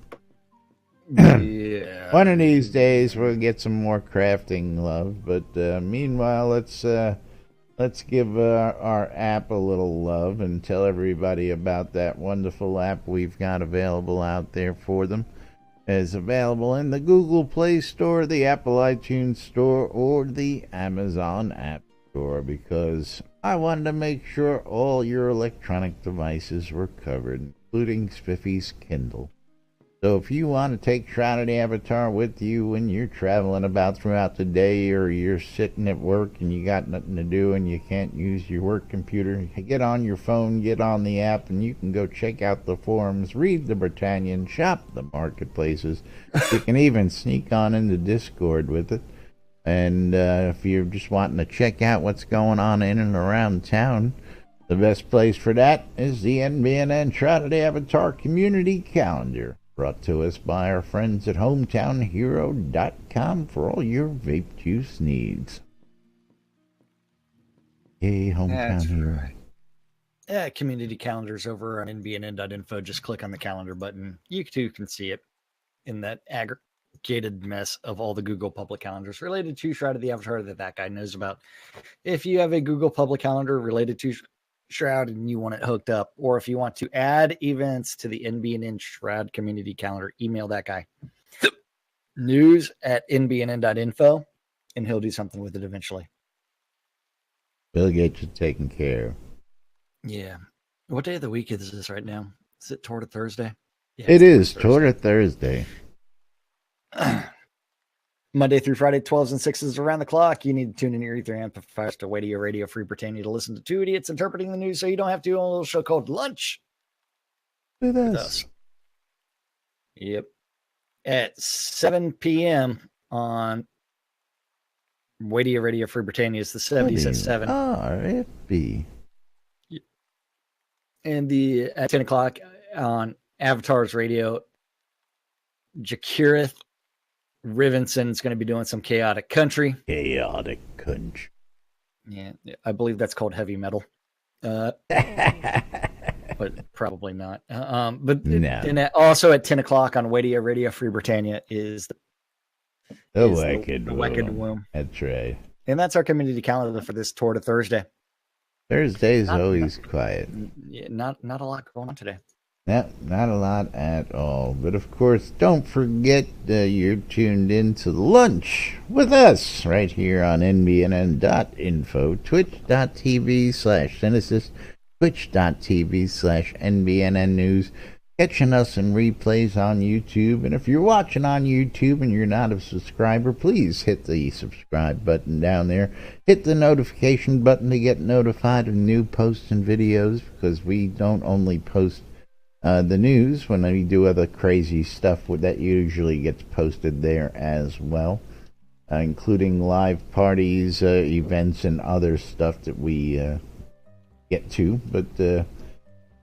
Yeah. One of these days, we'll get some more crafting love. But meanwhile, let's give our app a little love and tell everybody about that wonderful app we've got available out there for them. It's available in the Google Play Store, the Apple iTunes Store, or the Amazon App Store, because I wanted to make sure all your electronic devices were covered, including Spiffy's Kindle. So if you want to take Shroud the Avatar with you when you're traveling about throughout the day, or you're sitting at work and you got nothing to do and you can't use your work computer, get on your phone, get on the app, and you can go check out the forums, read the Britannian, shop the marketplaces. You can even sneak on into Discord with it. And if you're just wanting to check out what's going on in and around town, the best place for that is the NBNN Shroud the Avatar Community Calendar, brought to us by our friends at HometownHero.com for all your vape juice needs. Yay, Hometown Hero. Right. Yeah, community calendars over on NBNN.info. Just click on the calendar button. You too can see it in that aggregated mess of all the Google public calendars related to Shroud of the Avatar that guy knows about. If you have a Google public calendar related to Shroud and you want it hooked up, or if you want to add events to the NBNN Shroud community calendar, email that guy news@nbnn.info and he'll do something with it eventually. We'll get you taken care of. Yeah. What day of the week is this right now? Is it Torta Thursday? Yeah, it is Torta Thursday. Monday through Friday, 12s and 6s around the clock. You need to tune in your ether amplifiers to Radio Free Britannia to listen to two idiots interpreting the news so you don't have to on a little show called Lunch with us. Yep. At 7 p.m. on Radio Radio Free Britannia is the 70s at 7. RFB. And at 10 o'clock on Avatars Radio, Jakirith Rivenson is going to be doing some chaotic country. Chaotic country. Yeah, I believe that's called heavy metal. But probably not. But No. And also at 10 o'clock on Radio Free Britannia is The Wicked Womb. That's right. And that's our community calendar for this tour to Thursday. Thursday's always quiet. Yeah, not a lot going on today. Not a lot at all. But of course, don't forget you're tuned in to lunch with us right here on NBNN.info, twitch.tv/Genesis, twitch.tv/NBNN News, catching us in replays on YouTube. And if you're watching on YouTube and you're not a subscriber, please hit the subscribe button down there. Hit the notification button to get notified of new posts and videos, because we don't only post the news when we do other crazy stuff that usually gets posted there as well, including live parties, events, and other stuff that we get to. But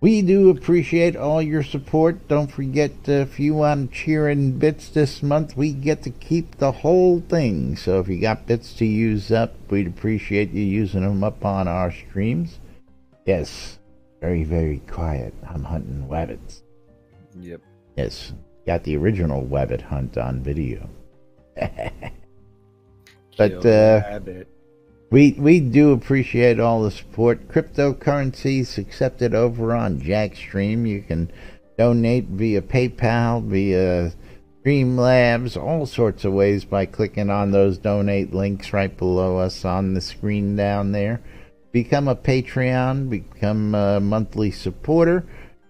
we do appreciate all your support. Don't forget, if you want cheering bits this month, we get to keep the whole thing. So if you got bits to use up, we'd appreciate you using them up on our streams. Yes, very, very quiet. I'm hunting wabbits. Yep. Yes, got the original wabbit hunt on video. But we do appreciate all the support. Cryptocurrencies accepted over on Jackstream. You can donate via PayPal, via Streamlabs, all sorts of ways by clicking on those donate links right below us on the screen down there. Become a Patreon, become a monthly supporter,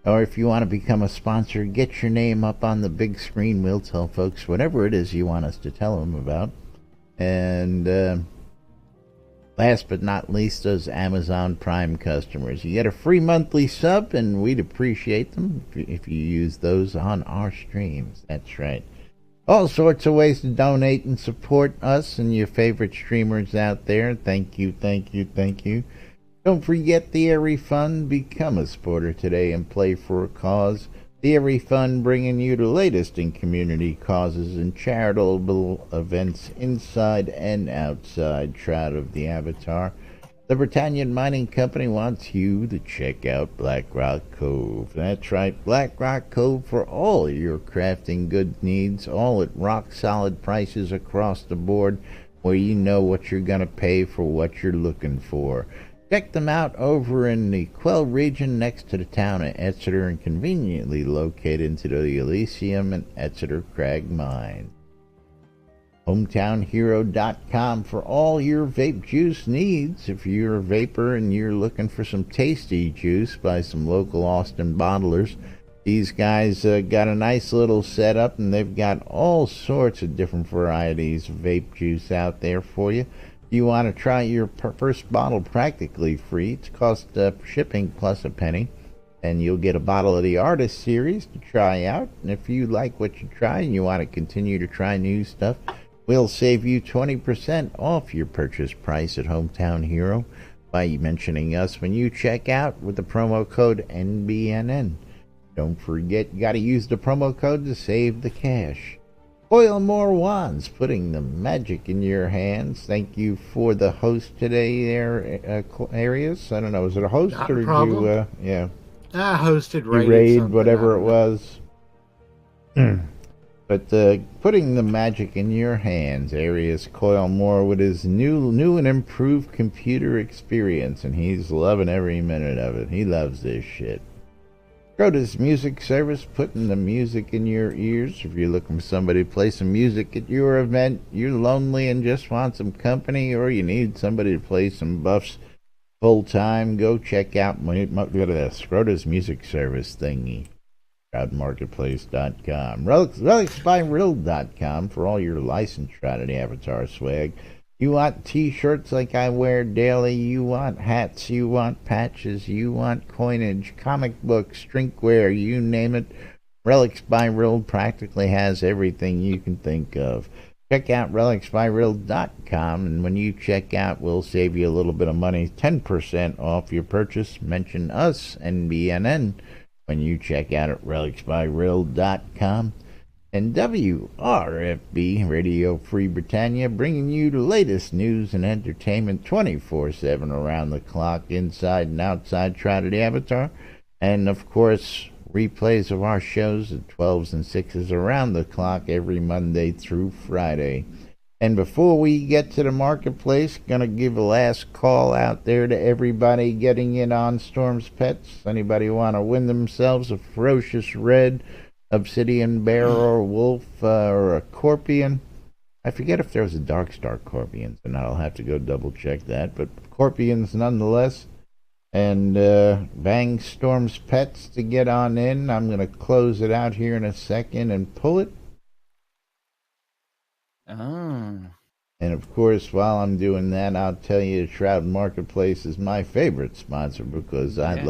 or if you want to become a sponsor, get your name up on the big screen. We'll tell folks whatever it is you want us to tell them about. And last but not least, those Amazon Prime customers. You get a free monthly sub, and we'd appreciate them if you use those on our streams. That's right. All sorts of ways to donate and support us and your favorite streamers out there. Thank you, thank you, thank you. Don't forget the Airy Fund. Become a supporter today and play for a cause. The Airy Fund, bringing you the latest in community causes and charitable events inside and outside Shroud of the Avatar. The Britannian Mining Company wants you to check out Black Rock Cove. That's right, Black Rock Cove for all your crafting good needs, all at rock-solid prices across the board, where you know what you're going to pay for what you're looking for. Check them out over in the Quell region next to the town of Exeter, and conveniently located into the Elysium and Exeter Crag mine. HometownHero.com for all your vape juice needs. If you're a vapor and you're looking for some tasty juice by some local Austin bottlers, these guys got a nice little setup, and they've got all sorts of different varieties of vape juice out there for you. If you want to try your first bottle practically free, it's cost shipping plus a penny, and you'll get a bottle of the Artist Series to try out. And if you like what you try and you want to continue to try new stuff, we'll save you 20% off your purchase price at Hometown Hero by mentioning us when you check out with the promo code NBNN. Don't forget, you got to use the promo code to save the cash. Coil More Wands, putting the magic in your hands. Thank you for the host today there, Arius. I don't know, was it a host Not or a did problem. you, yeah. I hosted, You rated, raid, something, whatever I it don't know. was. But putting the magic in your hands, Arius Coil More with his new and improved computer experience, and he's loving every minute of it. He loves this shit. Shroud's music service, putting the music in your ears. If you're looking for somebody to play some music at your event, you're lonely and just want some company, or you need somebody to play some buffs full time, go check out look at this Shroud's music service thingy. ShroudMarketplace.com, RelicsByRill.com for all your licensed Shroud Avatar swag. You want t-shirts like I wear daily, you want hats, you want patches, you want coinage, comic books, drinkware, you name it. Relics by Rill practically has everything you can think of. check out relicsbyreal.com, and when you check out, we'll save you a little bit of money, 10% off your purchase. Mention us, NBNN, when you check out at relicsbyreal.com. And WRFB, Radio Free Britannia, bringing you the latest news and entertainment 24/7 around the clock, inside and outside Shroud of the Avatar. And, of course, replays of our shows at 12s and 6s around the clock every Monday through Friday. And before we get to the marketplace, going to give a last call out there to everybody getting in on Storm's Pets. Anybody want to win themselves a ferocious red obsidian bear or wolf or a scorpion? I forget if there was a Darkstar Corpions, and I'll have to go double check that, but Corpions nonetheless. And bang Storm's Pets to get on in. I'm going to close it out here in a second and pull it. Oh. And of course, while I'm doing that, I'll tell you Shroud Marketplace is my favorite sponsor, because I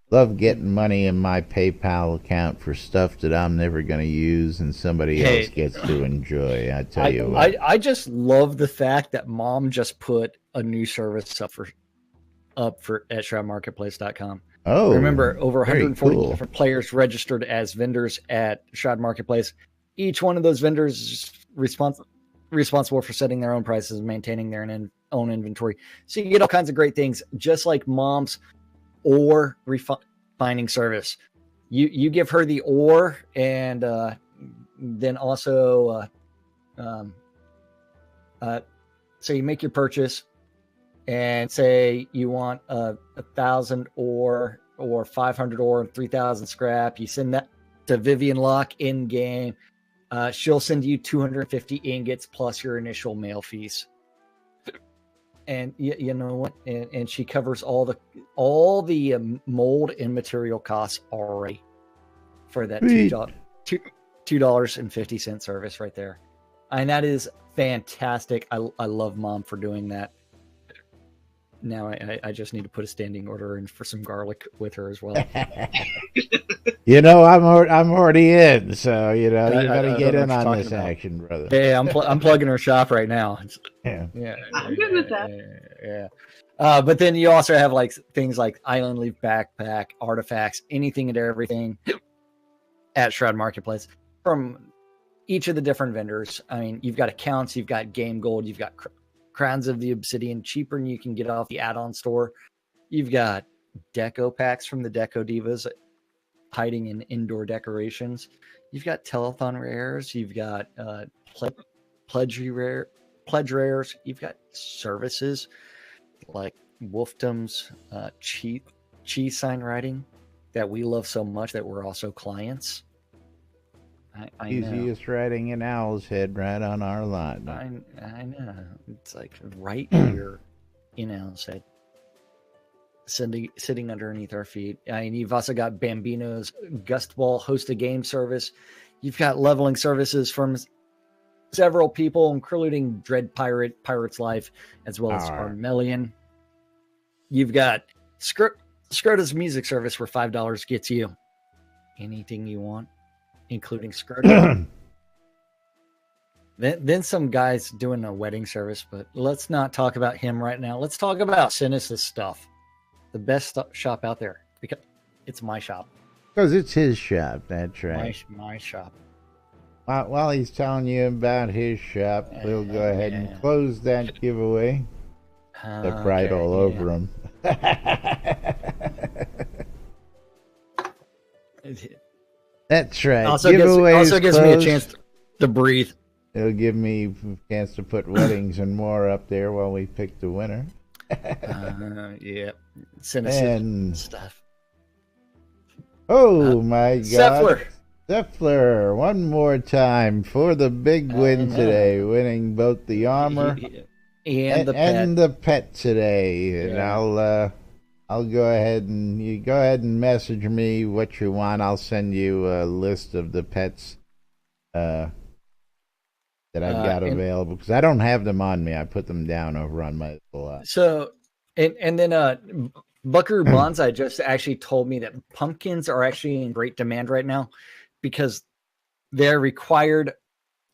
love getting money in my PayPal account for stuff that I'm never going to use and somebody else gets to enjoy. I tell you what. I just love the fact that Mom just put a new service up at shroudmarketplace.com. Oh, remember, over 140 cool. different players registered as vendors at Shroud Marketplace. Each one of those vendors is responsible for setting their own prices and maintaining their own inventory. So you get all kinds of great things, just like Mom's ore refining service. You give her the ore, and then also so you make your purchase and say you want 1,000 ore or 500 ore and 3,000 scrap. You send that to Vivian Locke in game. She'll send you 250 ingots plus your initial mail fees. And you know what? And she covers all the mold and material costs already for that $2.50 service right there. And that is fantastic. I love Mom for doing that. Now I just need to put a standing order in for some garlic with her as well. You know, I'm already in, so you better get in on this action, brother. Yeah, I'm plugging her shop right now. I'm good with that. Yeah. But then you also have like things like Island Leaf backpack, artifacts, anything and everything at Shroud Marketplace from each of the different vendors. I mean, you've got accounts, you've got game gold, you've got Crowns of the Obsidian, cheaper than you can get off the add-on store. You've got deco packs from the Deco Divas hiding in indoor decorations. You've got telethon rares. You've got pledge rares. You've got services like wolfdoms, cheese sign writing that we love so much that we're also clients. I Easiest know. writing in Owl's Head, right on our lot. I know. It's like right here in Owl's Head, sitting underneath our feet. And you've also got Bambino's Gust Ball host a game service. You've got leveling services from several people, including Dread Pirate's Life, as well as Armelian. You've got Scrota's music service, where $5 gets you anything you want, including Scrota. Then some guys doing a wedding service, but let's not talk about him right now. Let's talk about Sinis's stuff. The best shop out there, because it's my shop. Because it's his shop, that's right. My shop. While he's telling you about his shop, we'll go ahead and close that giveaway. Step right all over him. That's right. Also gives me a chance to breathe. It'll give me a chance to put weddings and more up there while we pick the winner. Yeah. Cynicism stuff. Oh my God. Zephyr, one more time for the big win today, winning both the armor and the pet today. And I'll go ahead and you go ahead and message me what you want. I'll send you a list of the pets that I've got available, because I don't have them on me. I put them down over on my little So and then Buckaroo Bonsai just actually told me that pumpkins are actually in great demand right now, because they're required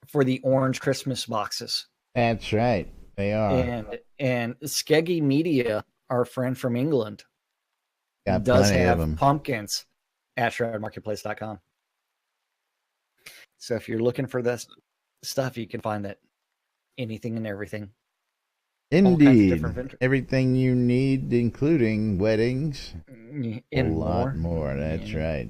for the orange Christmas boxes. That's right. They are. And Skeggy Media, our friend from England, Got does plenty of have them. pumpkins at shroudmarketplace.com. So if you're looking for this stuff, you can find that anything and everything. Indeed. Everything you need, including weddings. And a lot more. That's right.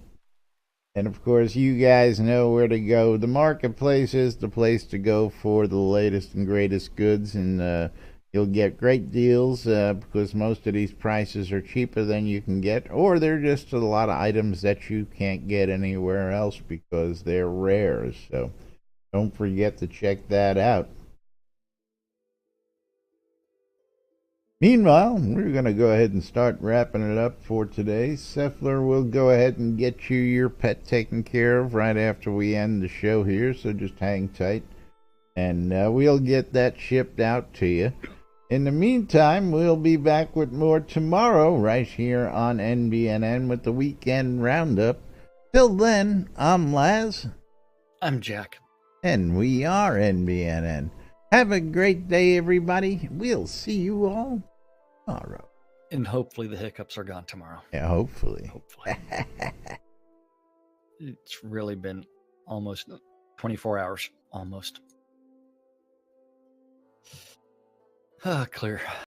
And of course, you guys know where to go. The marketplace is the place to go for the latest and greatest goods, and you'll get great deals because most of these prices are cheaper than you can get, or they're just a lot of items that you can't get anywhere else because they're rares. So don't forget to check that out. Meanwhile, we're going to go ahead and start wrapping it up for today. Seffler will go ahead and get you your pet taken care of right after we end the show here, so just hang tight, and we'll get that shipped out to you. In the meantime, we'll be back with more tomorrow right here on NBNN with the Weekend Roundup. Till then, I'm Laz. I'm Jack. And we are NBNN. Have a great day, everybody. We'll see you all tomorrow. And hopefully the hiccups are gone tomorrow. Yeah, hopefully. It's really been almost 24 hours. Almost. Clear.